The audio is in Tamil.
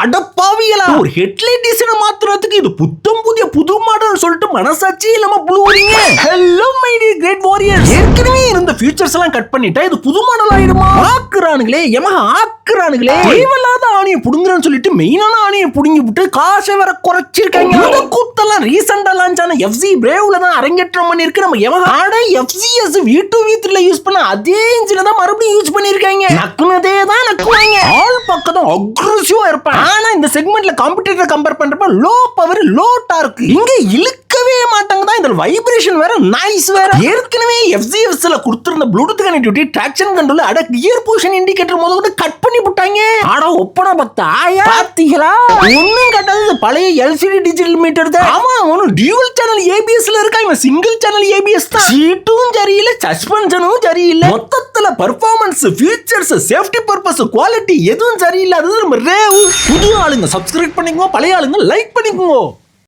அடப்பாவியலா, ஒரு ஹெட்லைட் டிசைனை மாத்துறதுக்கு இது புத்தம் புதிய புது மாடல் சொல்லிட்டு மனசாட்சி இல்லாம புழுவுறீங்க. Hello my dear great warriors, ஏற்கனவே இருந்த ஃபீச்சர்ஸ் எல்லாம் கட் பண்ணிட்டா இது புது மாடல் ஆயிடுமா? ஆக்குறானுங்களே யமஹா, ஆக்குறானுங்களே. தேவையில்லாத ஆணியை புடுங்குறேன்னு சொல்லிட்டு மெயினான ஆணியை புடுங்கி விட்டு காசை வேற குறைச்சிருக்காங்க. இந்த கூத்தெல்லாம் ரீசெண்டா லான்ச் ஆன FC Braveல தான் அரங்கேற்றம் பண்ணிருக்கு நம்ம யமஹா. FZS V2 V3ல யூஸ் பண்ண அதே இன்ஜினை தான் மறுபடியும் யூஸ் பண்ணிருக்காங்க. நக்குனதே தான் நக்குவாங்க. ஆல் பக்கம் அக்ரெசிவா இருப்பாங்க. ஆனா இந்த செக்மெண்ட்ல காம்படிட்டர் கம்பேர் பண்றப்ப லோ பவர் லோ டார்க் இங்க இழுக்கவே மாட்டாங்க தான். இதுல வைப்ரேஷன் வேற நாய்ஸ் வேற. ஏற்கனவே FZSல கொடுத்திருந்த ப்ளூடூத் கனெக்டிவிட்டி, ட்ராக்ஷன் கண்ட்ரோல், அட கியர் பொசிஷன் இண்டிகேட்டர் முதல்ல கட் பண்ணி விட்டாங்க. ஆட ஒப்பன பக்தா ஆயா பாத்தீங்களா? ஒண்ணும் கட்டாது பழைய LCD டிஜிட்டல் மீட்டர் தான். ஆமா, ஒன்னும் டியூவல் சேனல் ABSல இருக்கா, இவன் சிங்கிள் சேனல் ABS தான். சீட்டும் சரியில்லை, சஸ்பென்ஷனும் சரியில்லை. மொத்தத்துல performance, features, safety purpose, quality எதுவும் சரியில்லாதது நம்ம ரேவ். புது ஆளுங்க சப்ஸ்கிரைப் பண்ணிக்கோ, பழைய ஆளுங்க லைக் பண்ணிக்கோ.